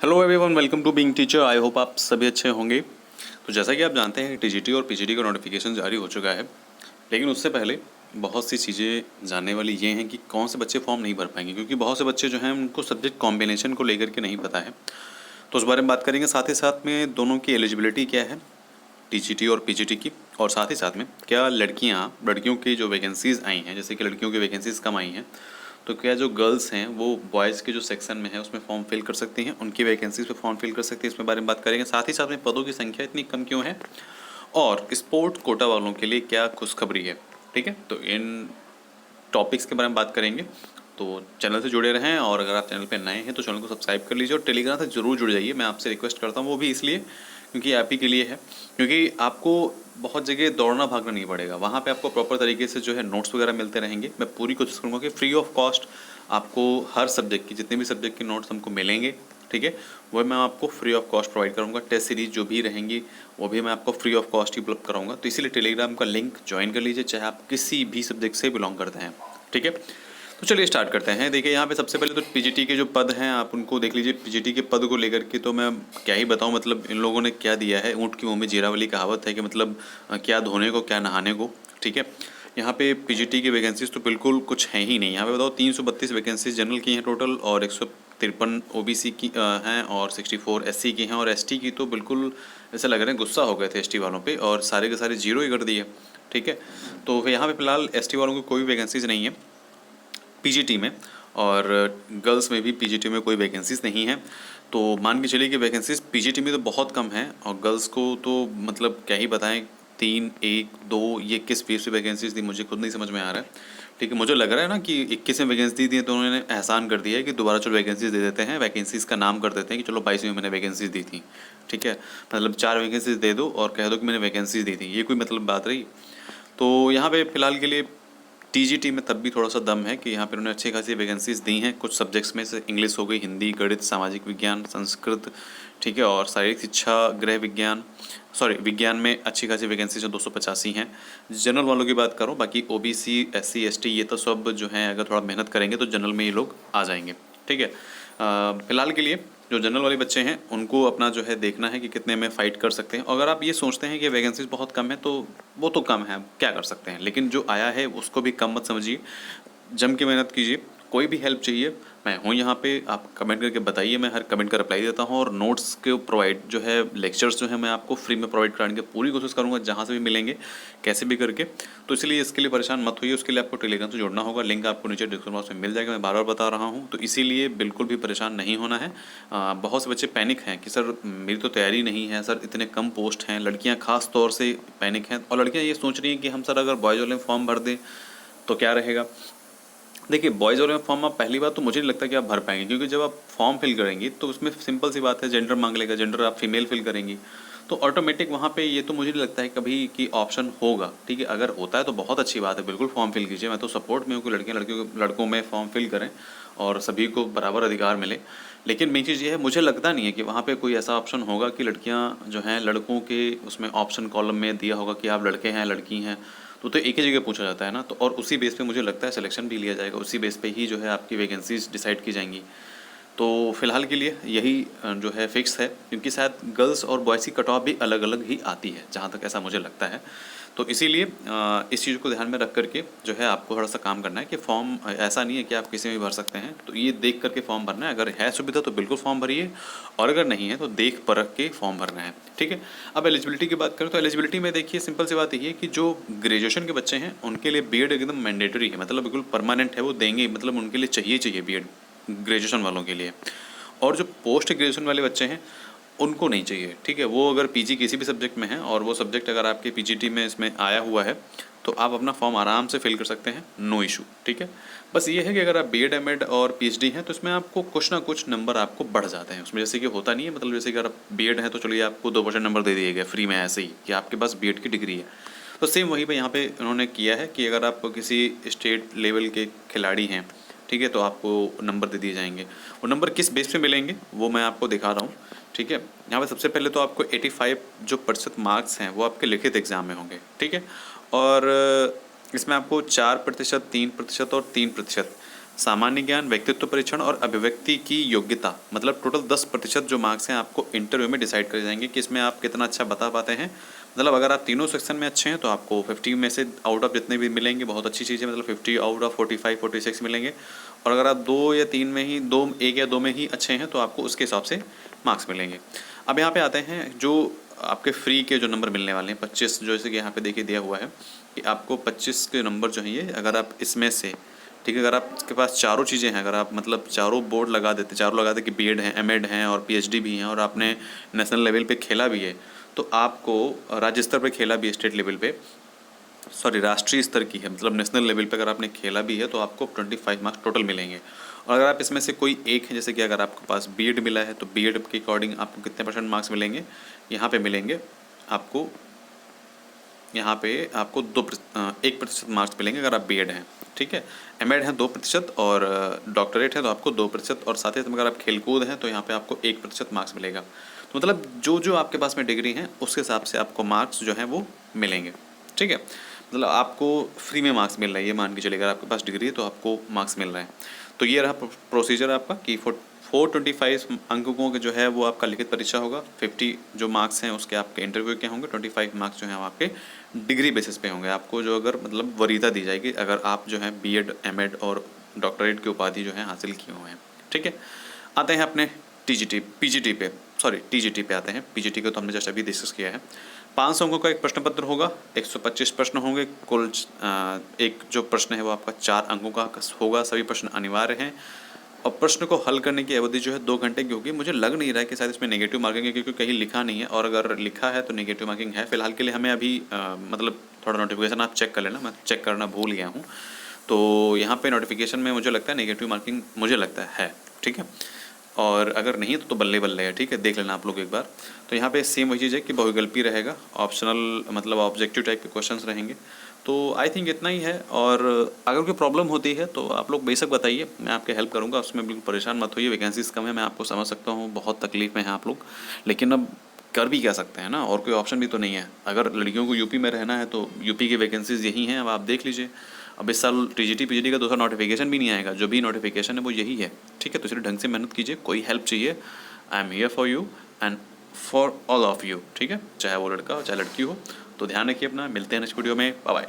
Hello everyone, welcome to being teacher. I hope आप सभी अच्छे होंगे। तो जैसा कि आप जानते हैं टीजीटी और पीजीटी का नोटिफिकेशन जारी हो चुका है, लेकिन उससे पहले बहुत सी चीज़ें जानने वाली ये हैं कि कौन से बच्चे फॉर्म नहीं भर पाएंगे, क्योंकि बहुत से बच्चे जो हैं उनको सब्जेक्ट कॉम्बिनेशन को लेकर के नहीं पता है। तो उस बारे में बात करेंगे। साथ ही साथ में दोनों की एलिजिबिलिटी क्या है, टीजीटी और पीजीटी की, और साथ ही साथ में क्या लड़कियों की जो वैकेंसीज़ आई हैं, जैसे कि लड़कियों की वैकेंसीज़ कम आई हैं, तो क्या जो गर्ल्स हैं वो बॉयज़ के जो सेक्शन में है उसमें फॉर्म फिल कर सकती हैं, उनकी वैकेंसीज पे फॉर्म फिल कर सकती हैं, इसमें बारे में बात करेंगे। साथ ही साथ में पदों की संख्या इतनी कम क्यों है, और स्पोर्ट कोटा वालों के लिए क्या खुशखबरी है। ठीक है, तो इन टॉपिक्स के बारे में बात करेंगे। तो चैनल से जुड़े रहें, और अगर आप चैनल पे नए हैं तो चैनल को सब्सक्राइब कर लीजिए और टेलीग्राम से ज़रूर जुड़ जाइए। मैं आपसे रिक्वेस्ट करता हूँ, वो भी इसलिए क्योंकि आप ही के लिए है, क्योंकि आपको बहुत जगह दौड़ना भागना नहीं पड़ेगा। वहाँ पे आपको प्रॉपर तरीके से जो है नोट्स वगैरह मिलते रहेंगे। मैं पूरी कोशिश करूँगा कि फ्री ऑफ कॉस्ट आपको हर सब्जेक्ट की, जितने भी सब्जेक्ट के नोट्स हमको मिलेंगे, ठीक है, वो मैं आपको फ्री ऑफ कॉस्ट प्रोवाइड करूँगा। टेस्ट सीरीज जो भी रहेंगी वो भी मैं आपको फ्री ऑफ कॉस्ट ही उपलब्ध कराऊंगा। तो इसीलिए टेलीग्राम का लिंक ज्वाइन कर लीजिए, चाहे आप किसी भी सब्जेक्ट से बिलोंग करते हैं। ठीक है, तो चलिए स्टार्ट करते हैं। देखिए यहाँ पे सबसे पहले तो पीजीटी के जो पद हैं आप उनको देख लीजिए। पीजीटी के पद को लेकर के तो मैं क्या ही बताऊँ, मतलब इन लोगों ने क्या दिया है, ऊँट की मुँह में जीरा वाली कहावत है कि मतलब क्या धोने को क्या नहाने को। ठीक है, यहाँ पे पीजीटी की वैकेंसीज तो बिल्कुल कुछ है ही नहीं। यहाँ पे बताओ 332 वैकेंसीज जनरल की हैं टोटल, और 153 ओबीसी की हैं, और 64 एससी की हैं, और एसटी की तो बिल्कुल ऐसा लग रहा है गुस्सा हो गए थे एसटी वालों पे, और सारे के सारे जीरो ही कर दिए। ठीक है, तो यहाँ पे फिलहाल एसटी वालों को कोई वैकेंसीज नहीं है पीजीटी में, और गर्ल्स में भी पीजीटी में कोई वैकेंसीज नहीं है। तो मान के चलिए कि वैकेंसीज पीजीटी में तो बहुत कम है, और गर्ल्स को तो मतलब क्या ही बताएं, 3, 1, 2 ये किस बेस पे वैकेंसीज दी मुझे खुद नहीं समझ में आ रहा है। ठीक है, मुझे लग रहा है ना कि 21 में वैकेंसी दी है तो उन्होंने एहसान कर दिया है कि दोबारा चलो वैकेंसीज दे देते हैं, वैकेंसीज का नाम कर देते हैं कि चलो 22 में मैंने वैकेंसीज दी थी। ठीक है, मतलब 4 वैकेंसीज दे दो और कह दो कि मैंने वैकेंसीज दी थी, ये कोई मतलब बात रही। तो यहाँ पे फिलहाल के लिए टीजीटी में तब भी थोड़ा सा दम है कि यहाँ पर उन्होंने अच्छी खासी वैकेंसीज दी हैं कुछ सब्जेक्ट्स में से। इंग्लिश हो गई, हिंदी, गणित, सामाजिक विज्ञान, संस्कृत, ठीक है, और शारीरिक शिक्षा, गृह विज्ञान, विज्ञान में अच्छी खासी वैकेंसीज 285 हैं। जनरल वालों की बात करो, बाकी ओबीसी, एससी, एसटी ये तो सब जो हैं अगर थोड़ा मेहनत करेंगे तो जनरल में ये लोग आ जाएंगे। ठीक है, फिलहाल के लिए जो जनरल वाले बच्चे हैं उनको अपना जो है देखना है कि कितने में फ़ाइट कर सकते हैं। अगर आप ये सोचते हैं कि वैकेंसीज बहुत कम है तो वो तो कम है, क्या कर सकते हैं, लेकिन जो आया है उसको भी कम मत समझिए। जम के मेहनत कीजिए। कोई भी हेल्प चाहिए मैं हूँ यहाँ पे, आप कमेंट करके बताइए, मैं हर कमेंट का रिप्लाई देता हूँ। और नोट्स के प्रोवाइड जो है, लेक्चर्स जो है मैं आपको फ्री में प्रोवाइड कराने की पूरी कोशिश करूँगा, जहाँ से भी मिलेंगे कैसे भी करके। तो इसलिए इसके लिए परेशान मत होइए, उसके लिए आपको टेलीग्राम से जुड़ना होगा। लिंक आपको नीचे डिस्क्रिप्शन बॉक्स में मिल जाएगा, मैं बार बार बता रहा हूँ। तो इसीलिए बिल्कुल भी परेशान नहीं होना है। बहुत से बच्चे पैनिक हैं कि सर मेरी तो तैयारी नहीं है, सर इतने कम पोस्ट हैं। लड़कियाँ खास तौर से पैनिक हैं, और लड़कियाँ ये सोच रही हैं कि हम सर अगर बॉयज़ वाले फॉर्म भर दें तो क्या रहेगा। देखिए, बॉयज़ वाले में फॉर्म आप पहली बात तो मुझे नहीं लगता कि आप भर पाएंगे, क्योंकि जब आप फॉर्म फिल करेंगी तो उसमें सिंपल सी बात है, जेंडर मांग लेगा, जेंडर आप फीमेल फिल करेंगी तो ऑटोमेटिक वहाँ पे ये तो मुझे नहीं लगता है कभी कि ऑप्शन होगा। ठीक है, अगर होता है तो बहुत अच्छी बात है, बिल्कुल फॉर्म फिल कीजिए। मैं तो सपोर्ट में हूँ कि लड़कों में फॉर्म फिल करें और सभी को बराबर अधिकार मिले। लेकिन मेन चीज़ ये है, मुझे लगता नहीं है कि वहाँ पे कोई ऐसा ऑप्शन होगा कि लड़कियाँ जो हैं लड़कों के उसमें ऑप्शन कॉलम में दिया होगा कि आप लड़के हैं लड़की हैं, तो एक ही जगह पूछा जाता है ना, तो और उसी बेस पे मुझे लगता है सिलेक्शन भी लिया जाएगा, उसी बेस पे ही जो है आपकी वैकेंसीज डिसाइड की जाएंगी। तो फिलहाल के लिए यही जो है फिक्स है, क्योंकि शायद गर्ल्स और बॉयज़ की कट ऑफ भी अलग अलग ही आती है, जहाँ तक ऐसा मुझे लगता है। तो इसीलिए इस चीज़ को ध्यान में रख करके जो है आपको थोड़ा सा काम करना है कि फॉर्म ऐसा नहीं है कि आप किसी में भी भर सकते हैं, तो ये देख करके फॉर्म भरना है। अगर है सुविधा तो बिल्कुल फॉर्म भरिए, और अगर नहीं है तो देख परख के फॉर्म भरना है। ठीक है, अब एलिजिबिलिटी की बात करें तो एलिजिबिलिटी में देखिए सिंपल सी बात यही है कि जो ग्रेजुएशन के बच्चे हैं उनके लिए बीएड एकदम मैंडेटरी है, मतलब बिल्कुल परमानेंट है, वो देंगे, मतलब उनके लिए चाहिए बीएड ग्रेजुएशन वालों के लिए। और जो पोस्ट ग्रेजुएशन वाले बच्चे हैं उनको नहीं चाहिए। ठीक है, वो अगर पीजी किसी भी सब्जेक्ट में है और वो सब्जेक्ट अगर आपके पीजीटी में इसमें आया हुआ है तो आप अपना फॉर्म आराम से फिल कर सकते हैं, नो इशू। ठीक है, बस ये है कि अगर आप बीएड, एमएड और पीएचडी हैं तो इसमें आपको कुछ ना कुछ नंबर आपको बढ़ जाते हैं उसमें। जैसे कि होता नहीं है, मतलब जैसे कि अगर आप बीएड हैं तो चलिए आपको 2% नंबर दे दिए गए फ्री में, ऐसे ही कि आपके पास बीएड की डिग्री है। तो सेम वही पे यहाँ पे उन्होंने किया है कि अगर आप किसी स्टेट लेवल के खिलाड़ी हैं, ठीक है, तो आपको नंबर दे दिए जाएंगे। वो नंबर किस बेस पे मिलेंगे वो मैं आपको दिखा रहा हूँ। ठीक है, यहाँ पे सबसे पहले तो आपको 85 जो प्रतिशत मार्क्स हैं वो आपके लिखित एग्ज़ाम में होंगे। ठीक है, और इसमें आपको 4%, 3% और 3% सामान्य ज्ञान, व्यक्तित्व परीक्षण और अभिव्यक्ति की योग्यता, मतलब टोटल 10% जो मार्क्स हैं आपको इंटरव्यू में डिसाइड कर जाएंगे कि इसमें आप कितना अच्छा बता पाते हैं। मतलब अगर आप तीनों सेक्शन में अच्छे हैं तो आपको 50 में से आउट ऑफ जितने भी मिलेंगे बहुत अच्छी चीज़ है, मतलब 50 आउट ऑफ 45 46 मिलेंगे। और अगर आप 2 या 3 में ही, 2 1 या 2 में ही अच्छे हैं तो आपको उसके हिसाब से मार्क्स मिलेंगे। अब यहाँ पे आते हैं जो आपके फ्री के जो नंबर मिलने वाले हैं 25, जैसे कि यहाँ पे देखिए दिया हुआ है कि आपको 25 के नंबर जो हैं ये, अगर आप इसमें से, ठीक है, अगर आपके पास चारों चीज़ें हैं, अगर आप मतलब चारों बोर्ड लगा देते, चारों लगा दे कि बीएड है, एमएड हैं और पीएचडी भी हैं और आपने नेशनल लेवल पे खेला भी है, तो आपको राज्य स्तर पे खेला भी है, स्टेट लेवल पे, सॉरी राष्ट्रीय स्तर की है, मतलब नेशनल लेवल पे अगर आपने खेला भी है तो आपको 25 मार्क्स टोटल मिलेंगे। और अगर आप इसमें से कोई एक है, जैसे कि अगर आपके पास बीएड मिला है तो बीएड के अकॉर्डिंग आपको कितने % मार्क्स मिलेंगे, यहाँ पे मिलेंगे आपको, यहाँ पे आपको 1% मार्क्स मिलेंगे अगर आप बीएड हैं, ठीक है। एमएड है 2% और डॉक्टरेट है तो आपको 2%, और साथ ही अगर आप खेलकूद हैं तो यहाँ पे आपको 1% मार्क्स मिलेगा। तो मतलब जो जो आपके पास में डिग्री हैं उसके हिसाब से आपको मार्क्स जो हैं वो मिलेंगे, ठीक है। मतलब आपको फ्री में मार्क्स मिल रहा है, ये मान के चलिए अगर आपके पास डिग्री है तो आपको मार्क्स मिल रहा है। तो ये रहा प्रोसीजर आपका कि 425 अंकों के जो है वो आपका लिखित परीक्षा होगा, 50 जो मार्क्स हैं उसके आपके इंटरव्यू के होंगे, 25 मार्क्स जो हैं वो आपके डिग्री बेसिस पे होंगे। आपको जो अगर मतलब वरीयता दी जाएगी अगर आप जो है बीएड, एमएड और डॉक्टरेट की उपाधि जो है हासिल किए हुए हैं, ठीक है। आते हैं अपने पीजीटी पे, सॉरी टीजीटी पे आते हैं। पीजीटी को तो हमने जैसे अभी डिस्कस किया है। 500 अंकों का एक प्रश्न पत्र होगा, 125 प्रश्न होंगे कुल। एक जो प्रश्न है वो आपका 4 अंकों का होगा, सभी प्रश्न अनिवार्य हैं और प्रश्न को हल करने की अवधि जो है 2 घंटे की होगी। मुझे लग नहीं रहा है कि शायद इसमें नेगेटिव मार्किंग है, क्योंकि कहीं लिखा नहीं है, और अगर लिखा है तो नेगेटिव मार्किंग है। फिलहाल के लिए हमें अभी मतलब थोड़ा नोटिफिकेशन आप चेक कर लेना, मैं चेक करना भूल गया हूँ। तो यहाँ पे नोटिफिकेशन में मुझे लगता है नेगेटिव मार्किंग मुझे लगता है, ठीक है। और अगर नहीं तो बल्ले बल्ले है, ठीक है, देख लेना आप लोग एक बार। तो यहाँ पे सेम वही चीज़ है कि बहुविकल्पी रहेगा, ऑप्शनल मतलब ऑब्जेक्टिव टाइप के क्वेश्चंस रहेंगे। तो आई थिंक इतना ही है, और अगर कोई प्रॉब्लम होती है तो आप लोग बेशक बताइए, मैं आपकी हेल्प करूँगा, उसमें बिल्कुल परेशान मत होइए। वैकेंसीज कम है, मैं आपको समझ सकता हूँ, बहुत तकलीफ में हैं आप लोग, लेकिन अब कर भी क्या सकते हैं ना, और कोई ऑप्शन भी तो नहीं है। अगर लड़कियों को यूपी में रहना है तो यूपी की वैकेंसीज यही हैं, अब आप देख लीजिए। अब इस साल टीजीटी पीजीटी का दूसरा नोटिफिकेशन भी नहीं आएगा, जो भी नोटिफिकेशन है वो यही है, ठीक है। तो इसलिए ढंग से मेहनत कीजिए, कोई हेल्प चाहिए I am here for you and for all of you, ठीक है, चाहे वो लड़का हो चाहे लड़की हो। तो ध्यान रखिए अपना, मिलते हैं नेक्स्ट वीडियो में, बाय बाय।